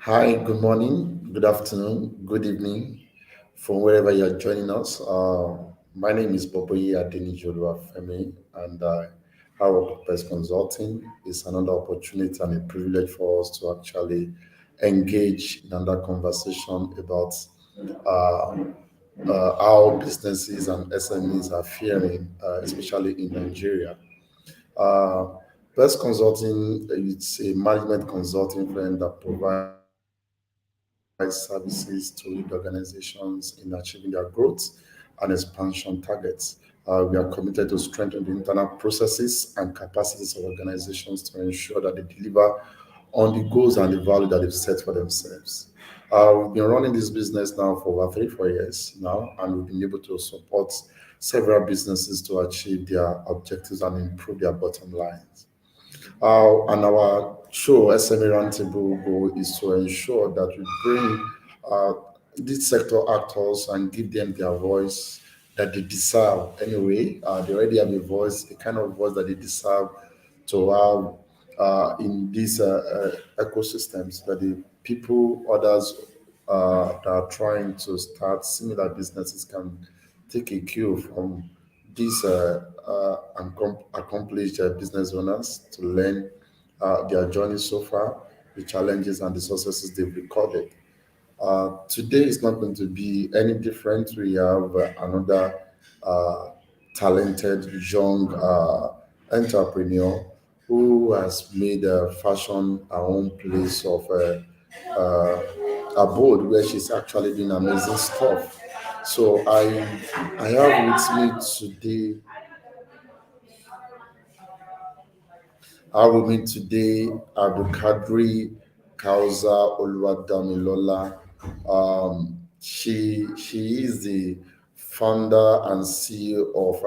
Hi, good morning, good afternoon, good evening from wherever you're joining us. My name is Boboye Adenijoluwafemi, and our workplace consulting is another opportunity and a privilege for us to actually engage in another conversation about uh, how businesses and SMEs are faring, especially in Nigeria. Uh, Best Consulting, it's a management consulting firm that provides services to lead organizations in achieving their growth and expansion targets. We are committed to strengthen the internal processes and capacities of organizations to ensure that they deliver on the goals and the value that they've set for themselves. We've been running this business now for over 3 4 years now, and we've been able to support several businesses to achieve their objectives and improve their bottom lines. And our show, SME Roundtable goal is to ensure that we bring uh, these sector actors and give them their voice that they deserve anyway. They already have a voice, the kind of voice that they deserve to have in these ecosystems that the people, others that are trying to start similar businesses can take a cue from these accomplished business owners to learn their journey so far, the challenges and the successes they've recorded. Today is not going to be any different. We have another uh, talented young entrepreneur who has made fashion her own place of uh, abode where she's actually doing amazing stuff. So I have with me today with me today Abdulkadri Kauza Oluwadamilola. She is the founder and CEO of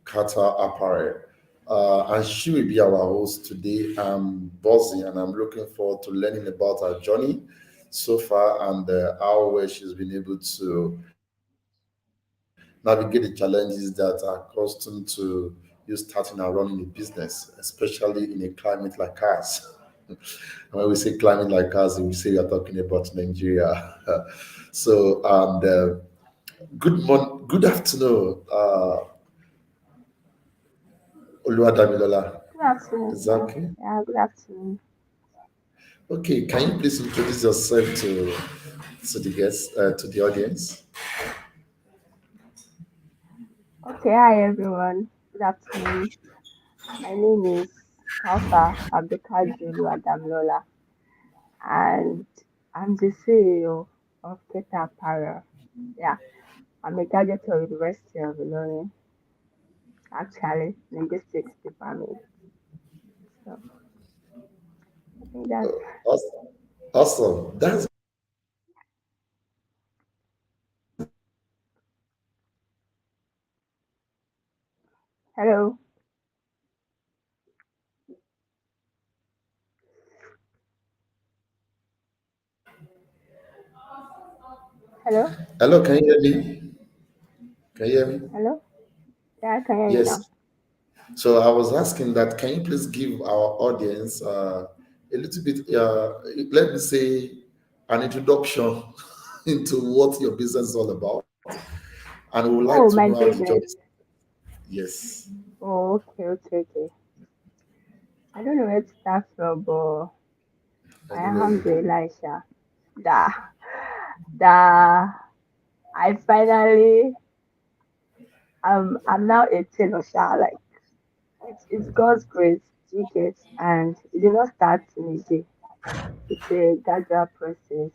K'thar Apparel. And she will be our host today. I'm buzzing and I'm looking forward to learning about her journey so far and how well she's been able to navigate the challenges that are accustomed to you starting and running a business, especially in a climate like ours. And when we say climate like ours, we say we are talking about Nigeria. So, and good afternoon, Oluwadamilola. Good afternoon, Is that sir. okay? Yeah, good afternoon. Okay, can you please introduce yourself to the guests, to the audience? Okay, hi everyone. Good afternoon. My name is Kausa Oluwadamilola, and I'm the CEO of K'thar Apparel. Yeah, I'm a graduate of University of Ilorin, actually, linguistics department. So I think that's Awesome. Awesome. That's great. hello, hello, Hello, can you hear me? Can you hear me? hello. Yeah, I can hear you Yes. now. So I was asking that can you please give our audience a little bit, let me say, an introduction into what your business is all about, and we would like to Oh, know my how the journey. business. Yes. Oh, okay. I don't know where to start from, but I don't know. Alhamdulillah, Sha. That that I finally I'm now a tailor, Sha. Like it's God's grace, you get, and it did not start in a day. It's a gradual process.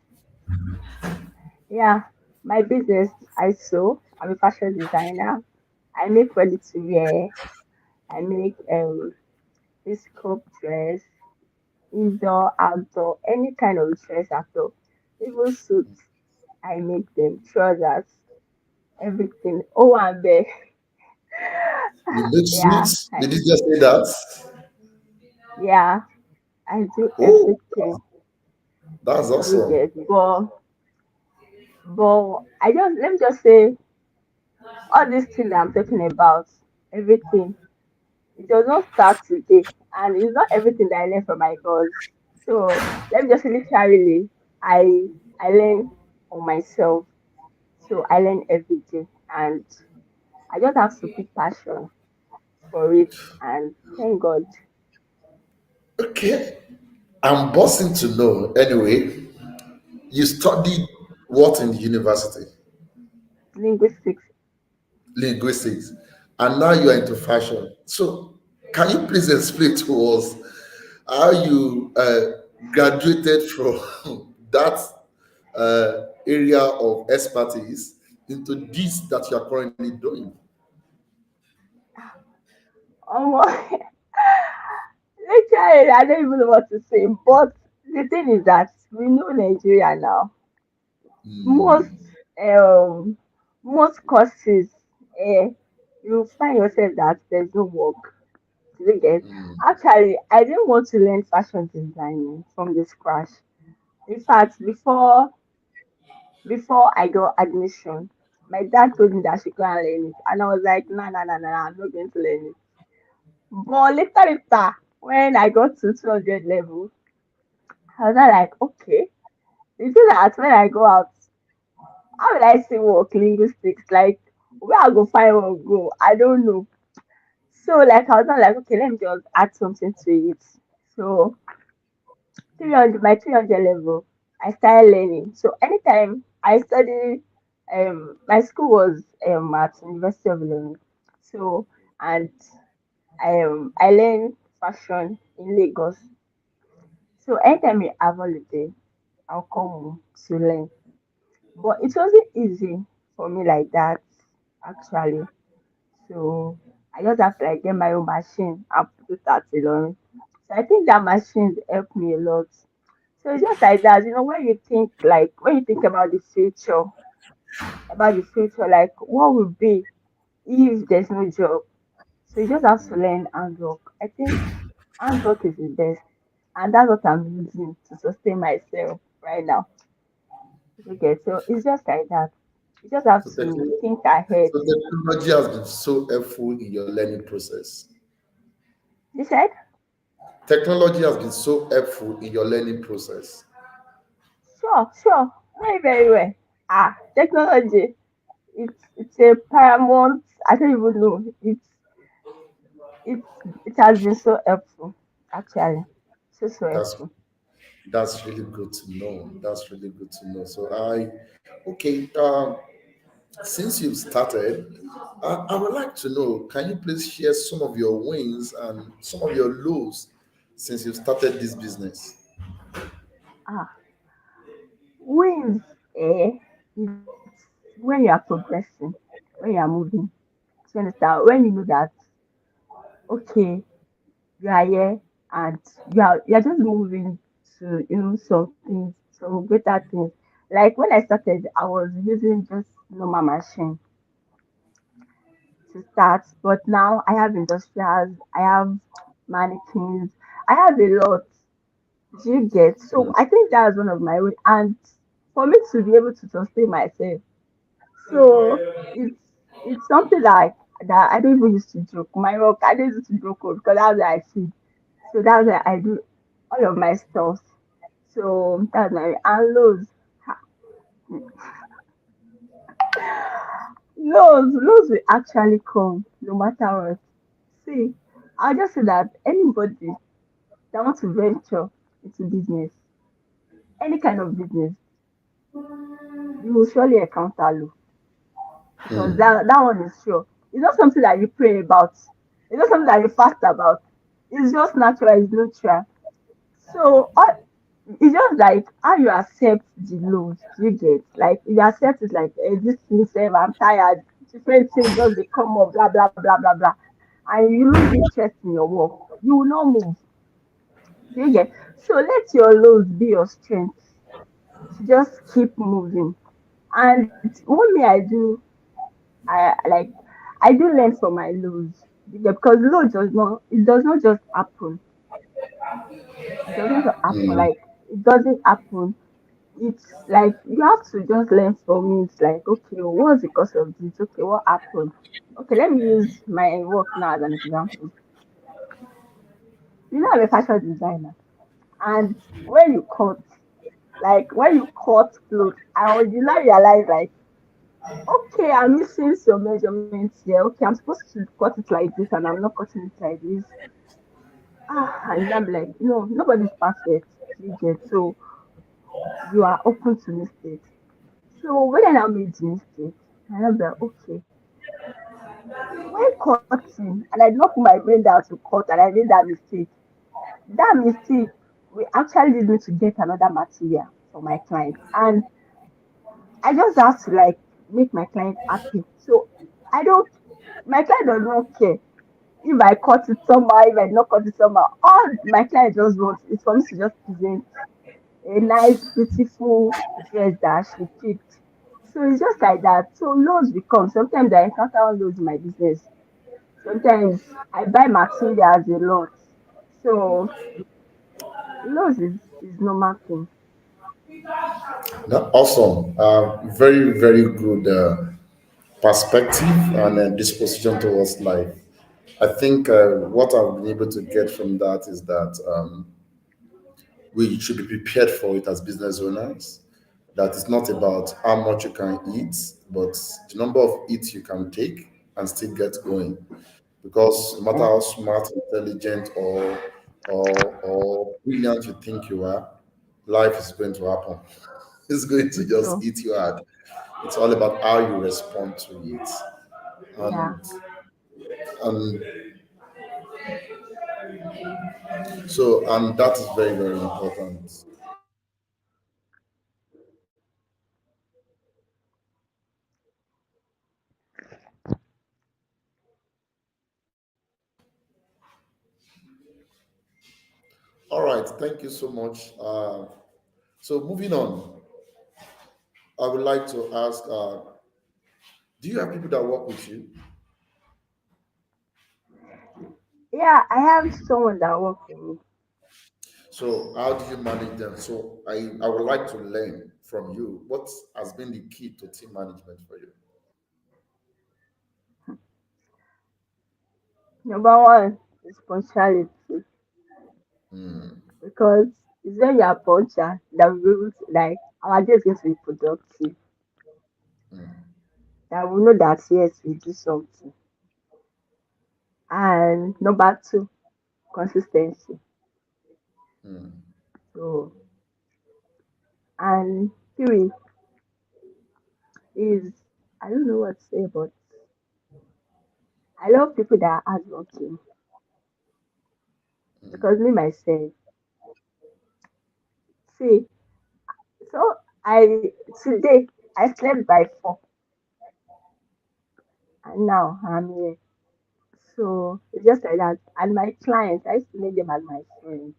Yeah, my business I sew. I'm a fashion designer. I make ready to wear. I make bespoke dress, indoor, outdoor, any kind of dress at all. Even suits, I make them. Trousers, everything. Oh, and there. You make Yeah, suits? Did you just say that? yeah, I do Oh, everything that's you awesome. get. But I just let me just say all these things that I'm talking about, everything. It does not start today, and it's not everything that I learned from my boss. So let me just literally. I learn on myself. So I learn every day, and I just have to put passion for it. And thank God, Okay. I'm bossing to know. Anyway, you studied what in the university? linguistics. Linguistics. And now you are into fashion. So, can you please explain to us how you graduated from that area of expertise into this that you are currently doing? Oh, literally, I don't even know what to say. But the thing is that we know Nigeria now. Most Hmm. um most courses, eh, you find yourself that there's no work. Do you get? Actually, I didn't want to learn fashion designing from the scratch. In fact, before I got admission, my dad told me that I should go and learn it, and I was like, no, no, no, no, I'm not going to learn it. But later, when I got to 200 level, I was not like, okay. You see that when I go out, how will I say work linguistics? Like, where I go find one go? I don't know. So, like, I was not like, okay, let me just add something to it. So, 300, my 300 level, I started learning. So, anytime I study, my school was at University of Learning. So, and I learned fashion in Lagos. So, anytime we have holiday, I'll come home to learn. But it wasn't easy for me like that, actually. So I just have to like get my own machine and put it at alone. So I think that machines helped me a lot. So it's just like that, when you think about the future, like what would be if there's no job? So you just have to learn handwork. I think handwork is the best. And that's what I'm using to sustain myself right now. Okay, so it's just like that. You just have So, to technology, think ahead. so technology has been so helpful in your learning process. You said? Technology has been so helpful in your learning process. Sure, sure. Very, very well. Technology. It's a paramount. I don't even know. It's it has been so helpful, actually. So That's helpful. that's really good to know. That's really good to know. So okay. Since you've started, I would like to know. Can you please share some of your wins and some of your lows since you've started this business? Ah, wins, it's when you are progressing, when you are moving. Do you understand? When you know that okay, you are here and you're just moving to some things, some greater things. Like when I started, I was using just normal machine to start, but now I have industrials, I have mannequins, I have a lot. Do you get? So I think that's one of my way, and for me to be able to sustain myself. So it's something like that. I don't even used to joke. My work, I don't used to joke with because that's where I see. So that's where I do all of my stuff. So that's my and lows. Ha, lows will actually come no matter what. See, I'll just say that anybody that wants to venture into business, any kind of business, you will surely encounter low because that one is sure. It's not something that you pray about. It's not something that you fast about. It's just natural. It's neutral. So it's just like how you accept the load. Do you get? Like you accept it like this thing, self, I'm tired. Different things just they come up, blah blah blah blah blah, and you lose interest in your work. You will not move. Do you get? So let your lows be your strength to just keep moving. And what me I do, I like I do learn from my lows. Because low does not just happen. It doesn't just happen. Like it doesn't happen. It's like you have to just learn from it. Like, okay, what's the cause of this? Okay, what happened? Okay, let me use my work now as an example. I'm a fashion designer. And when you cut, Like when you cut clothes, I was you now realize like, okay, I'm missing some measurements here. Okay, I'm supposed to cut it like this, and I'm not cutting it like this. And I'm like, no, nobody's perfect. You get so you are open to mistakes. So when I now made the mistake, and I'm like, okay, when cutting, and I did not put my brain down to cut, and I made that mistake. That mistake will actually lead me to get another material for my client, and I just have to like make my client happy. So I don't, my client does not care if I cut it somehow, if I not cut it somehow. All my client just wants is for me to just present a nice, beautiful dress that she picked. So it's just like that. So loads will come. Sometimes I encounter loads in my business. Sometimes I buy materials a lot. So loads is normal thing. That awesome. Very, very good perspective and disposition towards life. I think what I've been able to get from that is that we should be prepared for it as business owners. That it's not about how much you can eat, but the number of eats you can take and still get going. Because no matter Yeah, how smart, intelligent, or brilliant you think you are, life is going to happen. It's going to just true. eat you out. It's all about how you respond to it, Yeah. and and that is very, very important. All right, thank you so much. So moving on, I would like to ask: do you have people that work with you? Yeah, I have someone that works for me. So how do you manage them? So I would like to learn from you. What has been the key to team management for you? Number one is punctuality because it's when you are punctual that we will like our day is going to be productive. That we know that yes, we do something. And number two, consistency. So and three is I don't know what to say, but I love people that are hardworking because me myself, see, so I today I slept by 4 and now I'm here. So it's just like that. And my clients, I used to make them as my friends.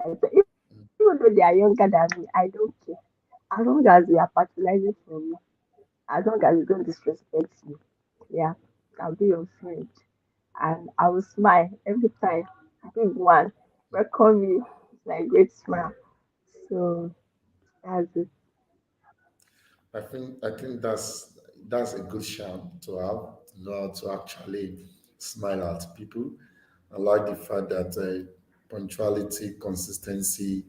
Like, so even though they are younger than me, I don't care. As long as they are patronizing for me, as long as you don't disrespect me, yeah, I'll be your friend. And I will smile every time. Big one, welcome me with my great smile. So that's it. I think that's a good charm to have, to know how to actually smile at people. I like the fact that punctuality, consistency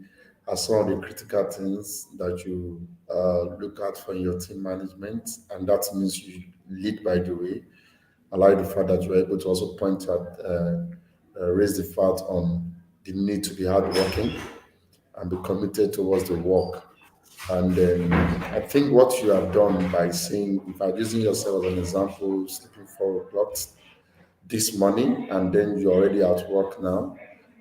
are some of the critical things that you look at for your team management, and that means you lead by the way. I like the fact that you're able to also point at, raise the fact on the need to be hardworking and be committed towards the work. And then I think what you have done by saying, if I'm using yourself as an example, sleeping 4 o'clock this morning, and then you're already at work now,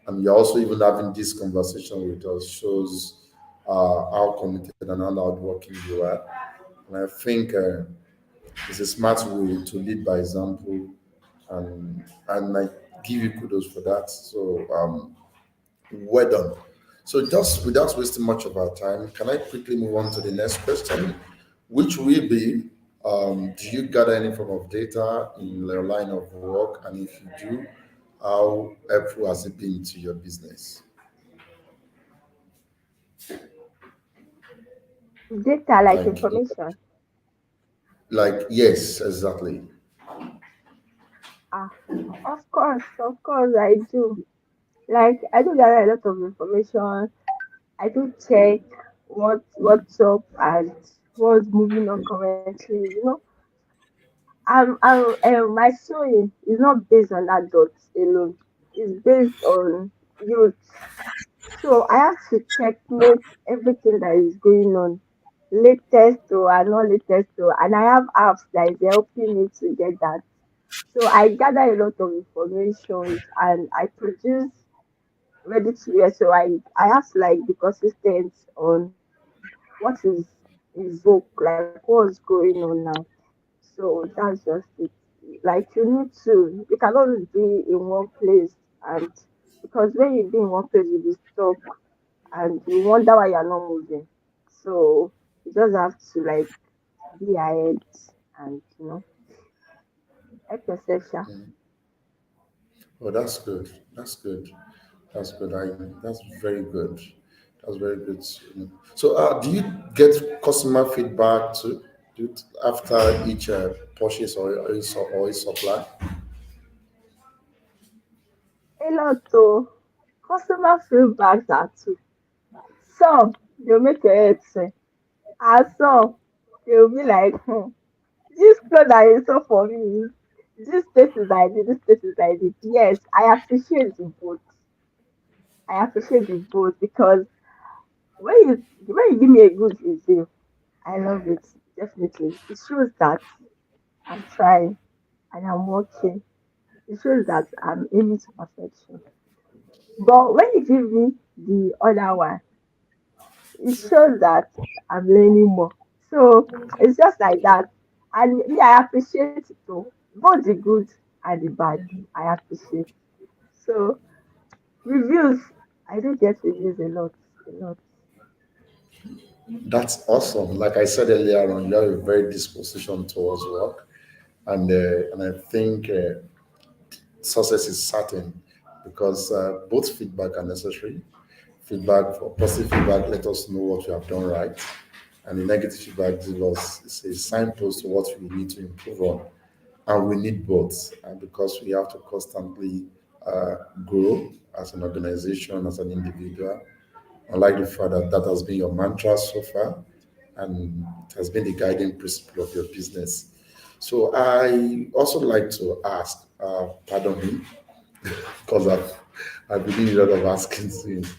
and you're also even having this conversation with us, shows how committed and how hardworking you are. And I think it's a smart way to lead by example, and I give you kudos for that. So well done. So, just without wasting much of our time, can I quickly move on to the next question, which will be: do you gather any form of data in your line of work? And if you do, how helpful has it been to your business? Data like Like, information. yes, exactly. Ah, of course I do. Like I do gather a lot of information. I do check. what's up and what's moving on currently. My sewing is not based on adults alone. It's based on youth. So I have to checkmate everything that is going on, latest or and not latest or, and I have apps that is helping me to get that. So I gather a lot of information and I produce ready to wear. So I have to like be consistent on what is in vogue, like what's going on now. So that's just it. Like you cannot be in one place and because when you be in one place you'll be stuck and you wonder why you're not moving. So you just have to like be ahead and help yourself. Sha. Oh, that's good. That's good. That's good. That's very good. That's very good. So, do you get customer feedback too? After each purchase or a supply? A lot of customer feedbacks are too. Some they'll make your head swim. And some they'll be like, this clothes that you saw for me is this place is like this, this place is like this. Yes, I appreciate the both. I appreciate the both because when you give me a good review, I love it. Definitely. It shows that I'm trying and I'm working. It shows that I'm aiming to perfection. But when you give me the other one, it shows that I'm learning more. So it's just like that. And me, I appreciate it too. Both the good and the bad, I appreciate. So reviews, I do get reviews a lot, a lot. That's awesome. Like I said earlier on, you have a very disposition towards work, and I think success is certain because both feedback are necessary. Feedback for positive feedback let us know what we have done right, and the negative feedback gives us is a signpost to what we need to improve on, and we need both, and because we have to constantly grow as an organization, as an individual. I like the fact that that has been your mantra so far, and it has been the guiding principle of your business. So I also like to ask, pardon me, because I've been doing a lot of asking since.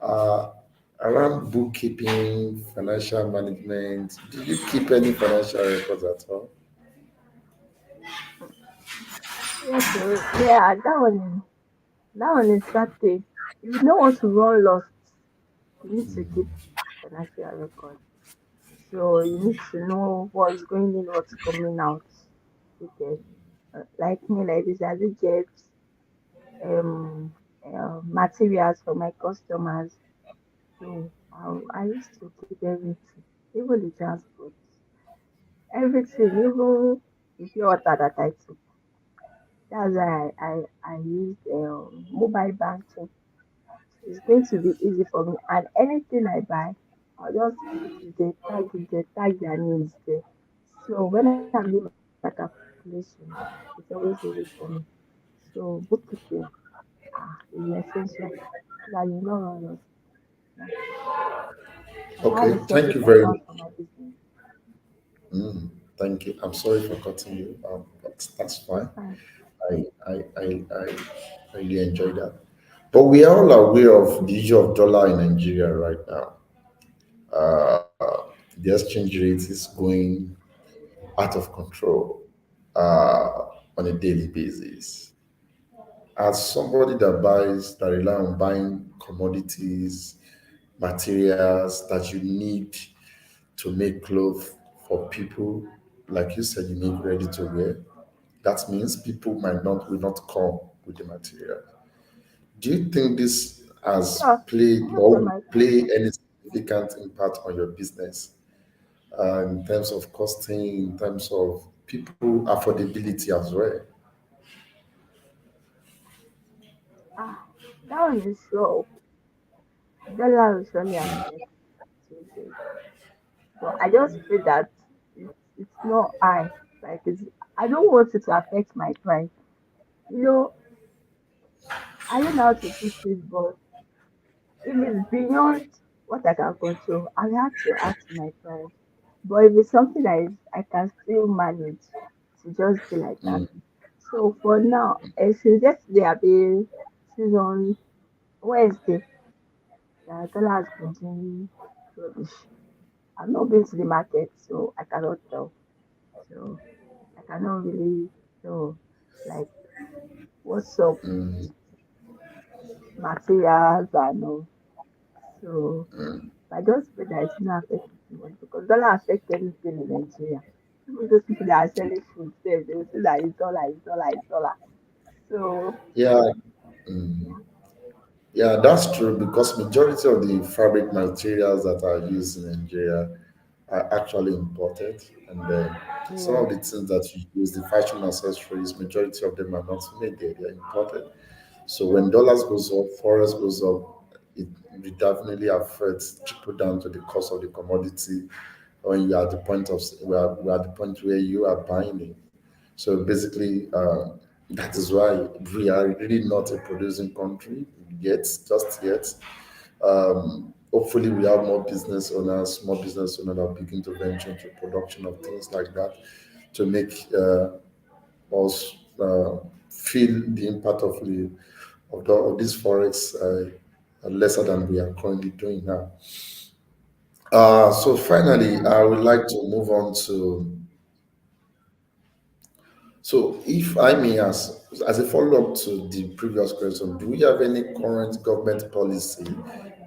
Uh, Around bookkeeping, financial management, do you keep any financial records at all? Yes, so yeah, that one is certain. If you don't want to run lost, you need to keep financial record. So you need to know what's going in, what's coming out. You get like me like this, I do get um, materials for my customers. So I used to keep everything, even the transport, everything, even the pure water that I took. That's why I used mobile banking. It's going to be easy for me. And anything I buy, I'll just put it there, tag their names there. So when I'm doing my calculation, it's always easy for me. So bookkeeping is essential so that you know all of yeah. And I have Okay, a thank separate you very account much. for my business. Thank you. I'm sorry for cutting you, but that's fine. It's fine. I really enjoy that. But we are all aware of the issue of dollar in Nigeria right now. The exchange rate is going out of control on a daily basis. As somebody that rely on buying commodities, materials that you need to make clothes for people, like you said, you need ready to wear. That means people will not come with the material. Do you think this has Sure. played Most or of will my play any significant impact on your business in terms of costing, in terms of people affordability as well? ah that one is sure. Dollar will surely affect today. But I just pray that it's not high. Like I don't want it to affect my price. You know, I don't know how to put it, but if it's beyond what I can control, I will have to ask my parents. But if it's something that is, I can still manage to just be like that. So for now, since yesterday I've been since on Wednesday, the dollar has been doing rubbish. I've not been to the market, so I cannot tell. So I cannot really know like what's up with materials and all. So I just pray that it's not affecting too much because dollar affect anything in Nigeria. Even those people that are selling food, they will say that it's dollar, it's dollar, it's dollar. So Yeah, yeah, yeah, that's true because majority of the fabric materials that are used in Nigeria are actually imported, and some yeah. of the things that you use, the fashion accessories, majority of them are not made there; they are imported. So when dollars goes up, forex goes up, it definitely affects trickle down to the cost of the commodity when you are at the point of we are at the point where you are buying it. So basically, that is why we are really not a producing country yet, just yet. Hopefully, we have more business owners, small business owners that begin to venture into production of things like that to make us feel the impact of this forex lesser than we are currently doing now. So finally, Yeah. I would like to move on to. So, if I may ask, as a follow up to the previous question, do we have any current government policy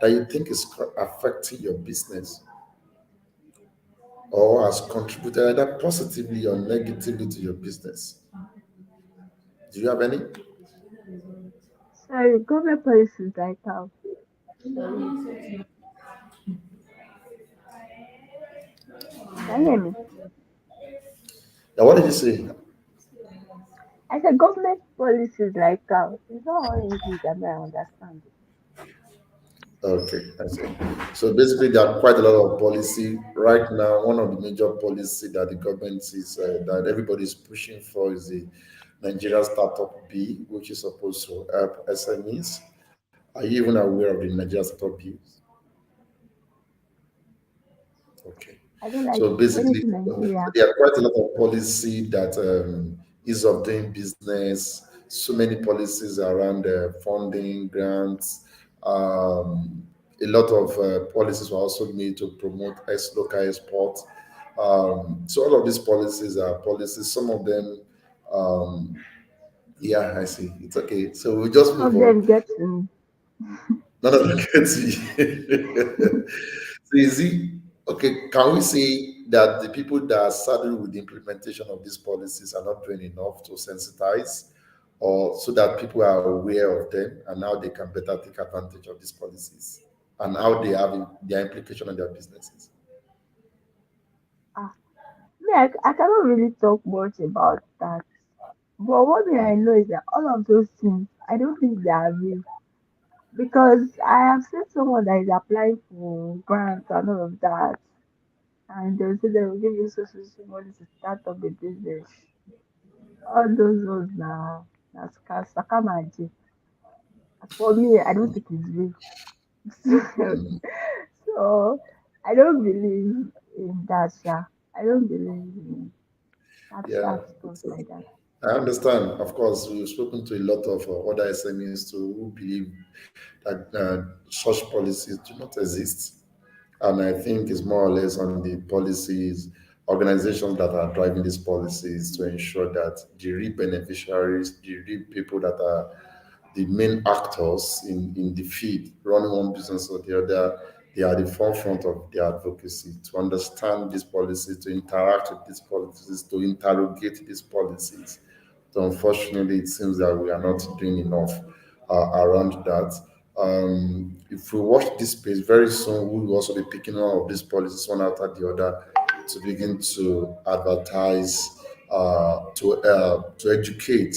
that you think is affecting your business or has contributed either positively or negatively to your business? Do you have any? Sorry, government policies like how? Sorry, can you hear me? Yeah, what did you say? I said government policies like how? It's not all English that I understand. Okay, I see. So basically, there are quite a lot of policy right now. One of the major policy that the government is that everybody is pushing for is the Nigeria Startup B, which is supposed to help SMEs. Are you even aware of the Nigeria Startup B? Okay. I don't like So when it's basically, in Nigeria. there are quite a lot of policy that ease of doing business. So many policies around funding, grants. A lot of policies were also made to promote local export. So all of these policies are policies. Some of them, um, yeah, I see. It's okay. So we'll just None move of on. them get to me. None of them get to you. So is it okay? Can we say that the people that are saddled with the implementation of these policies are not doing enough to sensitize, or so that people are aware of them and how they can better take advantage of these policies and how they have their implication on their businesses? Ah, I cannot really talk much about that. But one thing I know is that all of those things, I don't think they are real. Because I have seen someone that is applying for grants and all of that, and they'll say they will give you so money to start up a business. All those ones now, that's Sakamaji. As for me, I don't think it's real. So I don't believe in that, yeah. I don't believe in Yeah, abstract stuff like that. I understand. Of course, we've spoken to a lot of other SMEs too who believe that such policies do not exist. And I think it's more or less on the policies, organizations that are driving these policies to ensure that the real beneficiaries, the real people that are the main actors in the field, running one business or the other, they are the forefront of their advocacy to understand these policies, to interact with these policies, to interrogate these policies. So unfortunately, it seems that we are not doing enough around that. If we watch this space very soon, we will also be picking all of these policies one after the other to begin to advertise, to educate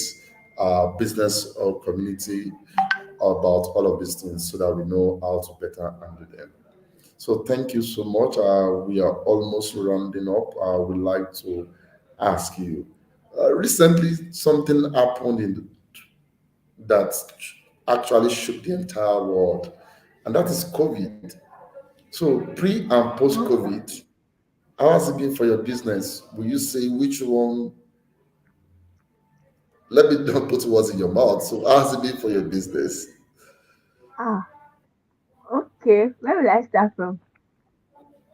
business or community about all of these things so that we know how to better handle them. So thank you so much. We are almost rounding up. I would like to ask you. Recently, something happened that actually shook the entire world, and that is COVID. So pre and post Okay. COVID, how has it been for your business? Will you say which one? Let me not put words in your mouth. So how has it been for your business? Ah, okay. Where will I start from?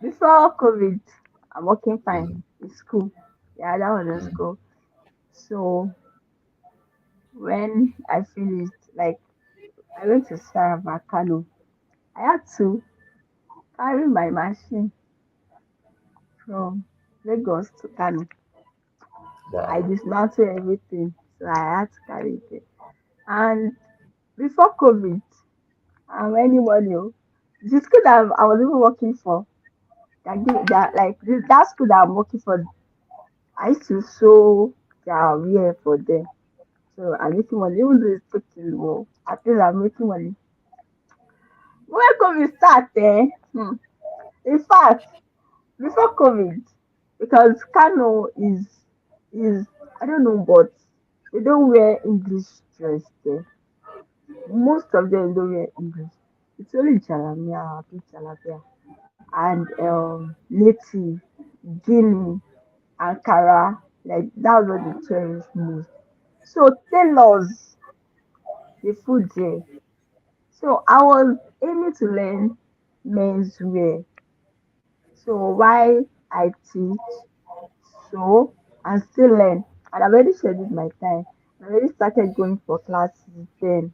Before COVID, I'm working fine in school. Yeah, that was in school. So when I finished, like I went to Sarava Kano, I had to carry my machine from Lagos to Kano. I Wow. dismantled everything, so I had to carry it. And before COVID, anybody, the school that I was even working for, that like that school that I'm working for, I used to sew their wear for them. So I'm making money, even though it's taking low. I feel I'm making money. When COVID started, in fact, before COVID, because Kano is I don't know, but they don't wear English dress there. Most of them don't wear English. It's only Jalamia, big Jalabia, and native, Guinea, Ankara. Like that's what they cherish most. So tailors, the food there. So I was aiming to learn menswear. So why I teach, so and still learn. And I've already scheduled my time. I already started going for classes then.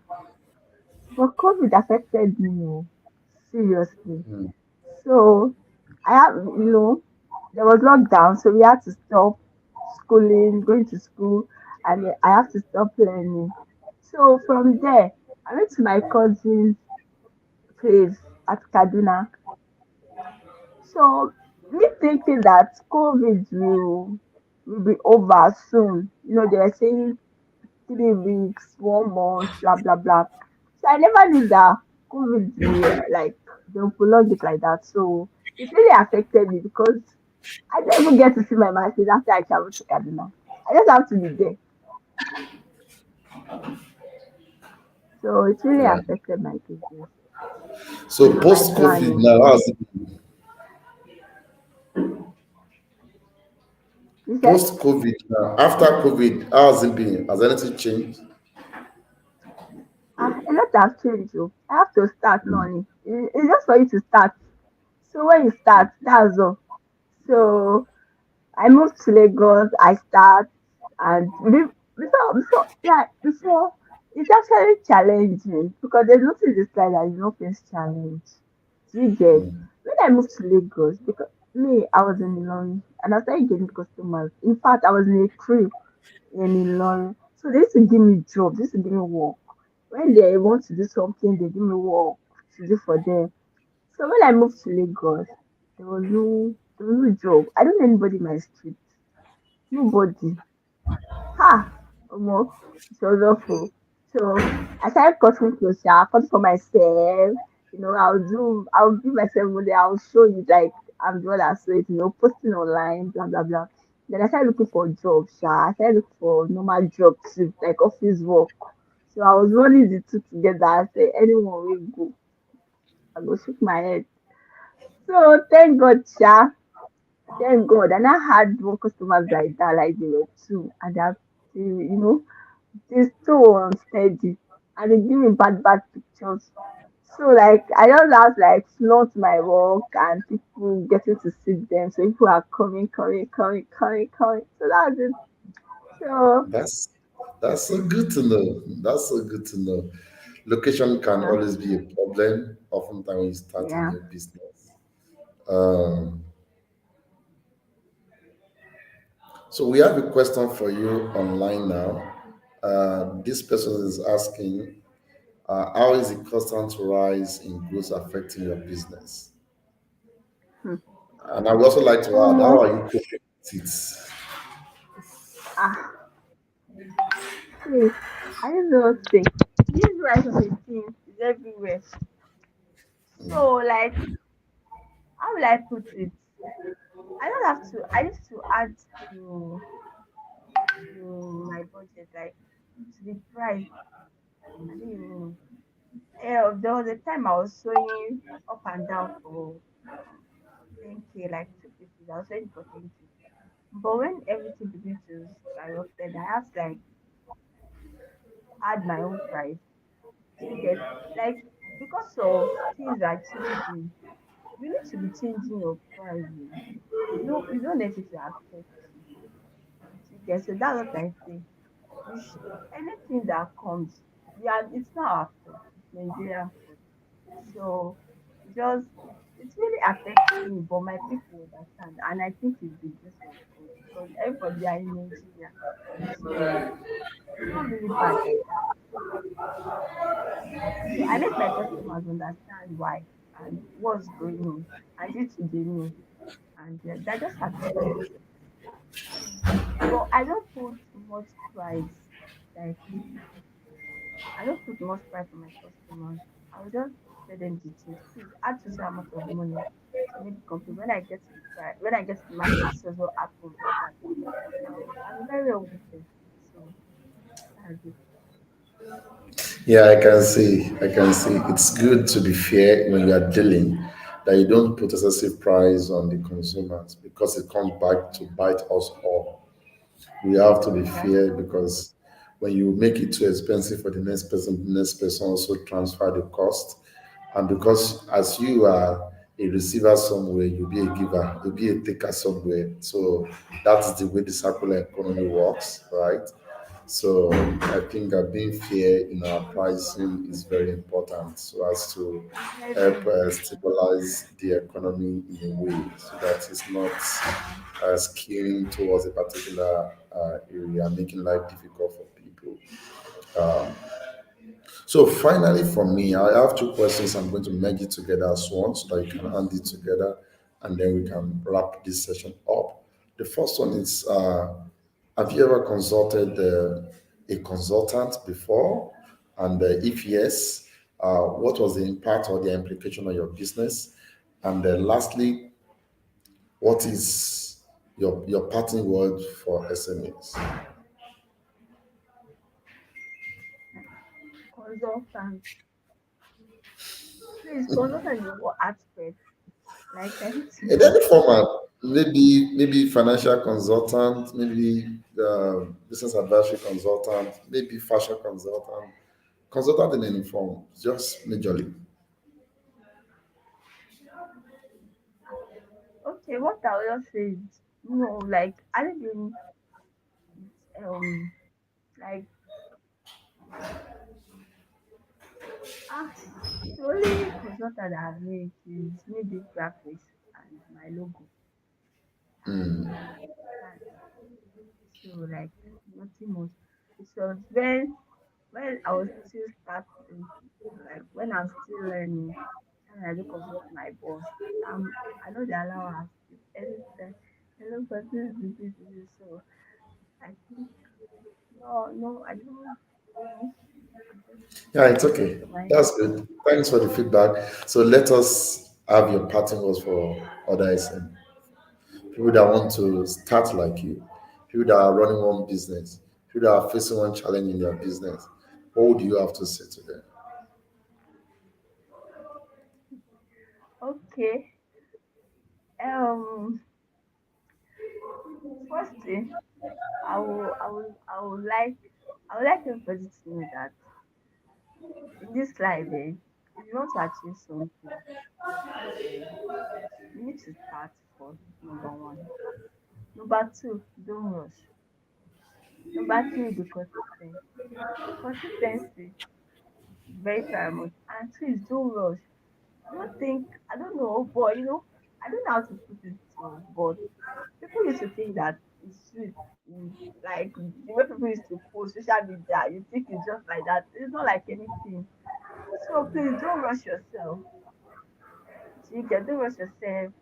But COVID affected me seriously. Mm. So I have, there was lockdown, so we had to stop schooling, going to school, and I have to stop learning. So from there, I went to my cousin's place at Kaduna. So me thinking that COVID will be over soon. They were saying 3 weeks, 1 month, blah blah blah. So I never knew that COVID will like they'll prolong it like that. So it really affected me because I don't even get to see my machine after I travel to Kaduna. I just have to be there. So it really Yeah. affected my business So and my post COVID planning. now, how's it been? You said? Post COVID now, after COVID, how has it been? Has anything changed? A lot have changed. Oh. I have to start learning. It's just for you to start. So when you start, that's all. So I moved to Lagos. I start and before it's actually challenging because there's nothing this side that is not face challenge. Do you get? When I moved to Lagos, because me, I was in Ilorin and I started getting customers. In fact, I was in a crew in Ilorin. So they used to give me jobs, they used to give me work. When they want to do something, they give me work to do for them. So when I moved to Lagos, there was no job. I don't know anybody in my street. Nobody. Ha! Almost. It was awful. So I started cutting clothes, yeah, cut for myself. I'll do myself one day, I'll show you like I'm the one that saw it, posting online, blah blah blah. Then I started looking for jobs, yeah. I started looking for normal jobs too, like office work. So I was running the two together. I said anyone will go. I go shake my head. So thank God, Sha. Thank God. And I had more customers like that, like they were two. And they still unsteady. And they give me bad pictures. So like I just have to like flaunt my work and people getting to see them. So people are coming. So that's it. So That's that's so good to know. That's so good to know. Location can yeah, always be a problem, oftentimes when you start a yeah. new business. Um, so we have a question for you online now. This person is asking, how is the constant rise in growth affecting your business? Hmm. And I would also like to add, how Um, are you coping with it? ah, see, I don't know what to say. This rise of a thing is everywhere. So like, how will I put it? I don't have to. I used to add to to my budget, like to the price. I don't even know. There was a time I was sewing up and down for 10K, like two pieces. I was sewing for 10K. But when everything began to skyrocket, I have to like add my own price. Do you get like because of things are changing, you need to be changing your pricing. You don't let it to affect you. Do you get so that's what I say. Anything that comes, yeah, it's not our fault, it's Nigerian fault. So it's really affecting me, but my people understand, and I think it's the grace of God because everybody are in Nigeria, so it's not really bad like that. So I make my customers understand why and what's going on, and due to the know, and they're just happy for me. But I don't put much price, like I don't put much price on my customers. I will just tell them the truth. Please add to say how much of money to make the company. When I get to the price, when I get to the market, this is what happens like that. I'm a very open person, so that's it. Yeah, I can see. It's good to be fair when you are dealing, that you don't put excessive price on the consumers because it comes back to bite us all. We have to be fair Exactly. because when you make it too expensive for the next person also transfer the cost. And because as you are a receiver somewhere, you'll be a giver, you'll be a taker somewhere. So that's the way the circular economy works, right? So I think that being fair in our pricing is very important so as to help Very. stabilize the economy in a way so that it's not skewing towards a particular area, making life difficult for people. Um, so finally, for me, I have two questions. I'm going to merge it together as one so that you can hand it together, and then we can wrap this session up. The first one is: have you ever consulted a consultant before? And if yes, what was the impact or the implication on your business? And lastly, what is your parting word for SMEs? Consultant. Please, consultant in what aspect? Like I need to In know. any format, maybe financial consultant, maybe business advisory consultant, maybe fashion consultant, consultant in any form, just majorly. Okay, what I will just say is no, like I didn't um like ah the only consultant that I've made is maybe graphics and my logo. That's it. So like nothing much. It was when I was still starting, like when I'm still learning, and I do consult my boss. I know the allowance is anytime. Hello, but this. So I think no, I don't know. I just Yeah, it's nothing comes okay. to mind. That's good. Thanks for the feedback. So let us have your parting words for other SM. People that want to start like you, people that are running one business, people that are facing one challenge in their business. What do you have to say to them? Okay. Um. First thing, I would like everybody to know that in this life, if you want to achieve something, eh, you need to start first. Number one. Number two, don't rush. Number three, be consistent. Consistency is very paramount. And two is don't rush. Don't think I don't know, but I don't know how to put it to, but people used to think that it's sweet. Like the way people used to post social media, you think it's just like that. It's not like anything. So please don't rush yourself. You get don't rush yourself.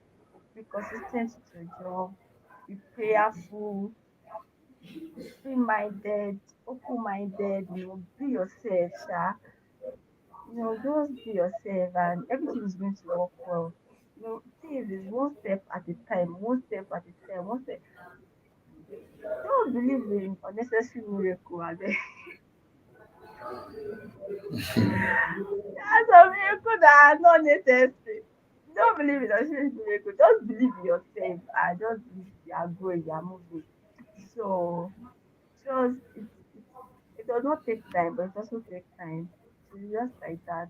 Be consistent with your job. Be prayerful. Be free-minded, open-minded. Be yourself, Sha. Just be yourself, and everything is going to work well. Things is one step at a time, one step at a time, one step. Don't believe in unnecessary miracle. That's a miracle that are not necessary. Don't believe in unseen miracle. Just believe in yourself and just believe you are growing, you are moving. So just it does not take time, but it also takes time. So it's just like that.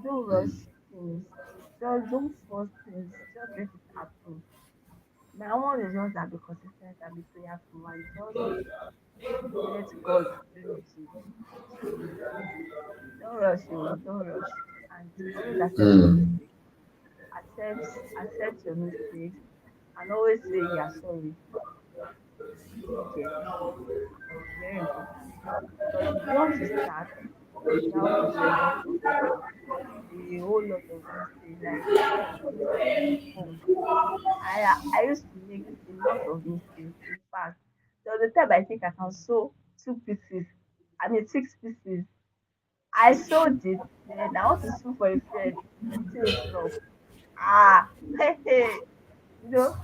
Don't rush things. Just don't force things. Just let it happen. My own is just that be consistent and be prayerful and just let God lead you. So don't rush, oh, don't rush. And always accept your Mm. mistakes. Accept your mistakes and always say you are sorry. Do you get? It's very important. Because once you start, you are open to a lot of a whole lot of mistakes. Like honestly, before I used to make a lot of mistakes. In fact, there was a time I think I can sew 2 pieces. I mean 6 pieces. I sold it. Then I want to sue for a friend. The thing flop. Ah, hey, hey. You know,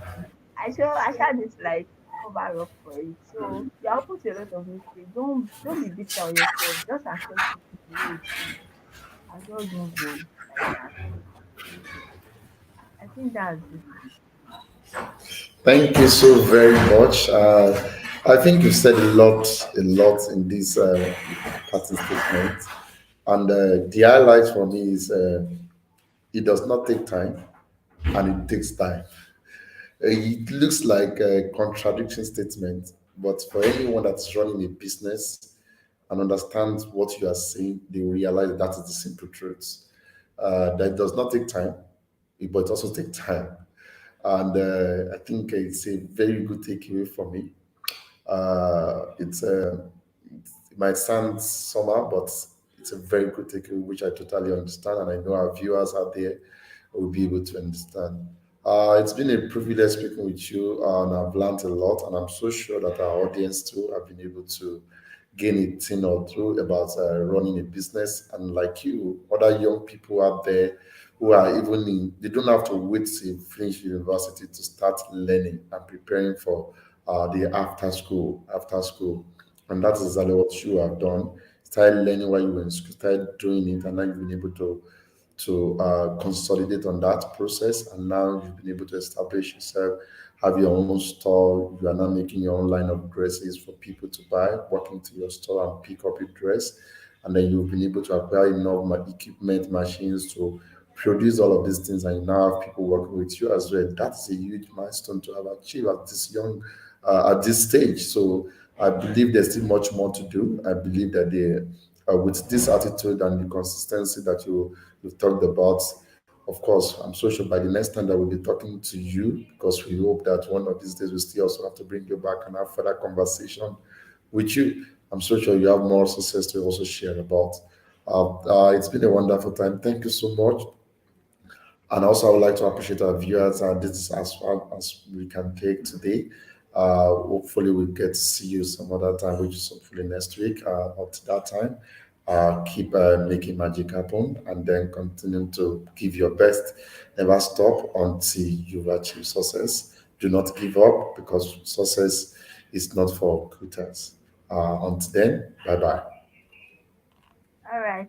I shall need to like cover up for it. So you're open to a lot of mistakes. Don't be bitter on yourself. Just accept it the way it is and just move on like that. I think that's it. Thank you so very much. I think you said a lot in this parting statement. And the highlight for me is it does not take time and it takes time. It looks like a contradiction statement, but for anyone that's running a business and understands what you are saying, they will realize that is the simple truth. That does not take time, but it also takes time. And I think it's a very good takeaway for me. It might sound somehow, but it's a very good takeaway, which I totally understand, and I know our viewers out there will be able to understand. It's been a privilege speaking with you, and I've learned a lot, and I'm so sure that our audience too have been able to gain a thing or two about running a business. And like you, other young people out there who are even in, they don't have to wait to finish university to start learning and preparing for the after school. And that is exactly what you have done. Started learning while you were in school, started doing it, and now you've been able to consolidate on that process. And now you've been able to establish yourself, have your own store. You are now making your own line of dresses for people to buy, walk into your store and pick up a dress. And then you've been able to acquire enough equipment, machines to produce all of these things. And you now have people working with you as well. That's a huge milestone to have achieved at this at this stage. So I believe there's still much more to do. I believe that with this attitude and the consistency that you've talked about, of course, I'm so sure by the next time that we'll be talking to you, because we hope that one of these days we still also have to bring you back and have further conversation with you. I'm so sure you have more success to also share about. It's been a wonderful time. Thank you so much. And also, I would like to appreciate our viewers. This is as far as we can take today. Hopefully, we'll get to see you some other time, which is hopefully next week. Up to that time, keep making magic happen and then continue to give your best. Never stop until you've achieved success. Do not give up because success is not for quitters. Until then, bye bye. All right.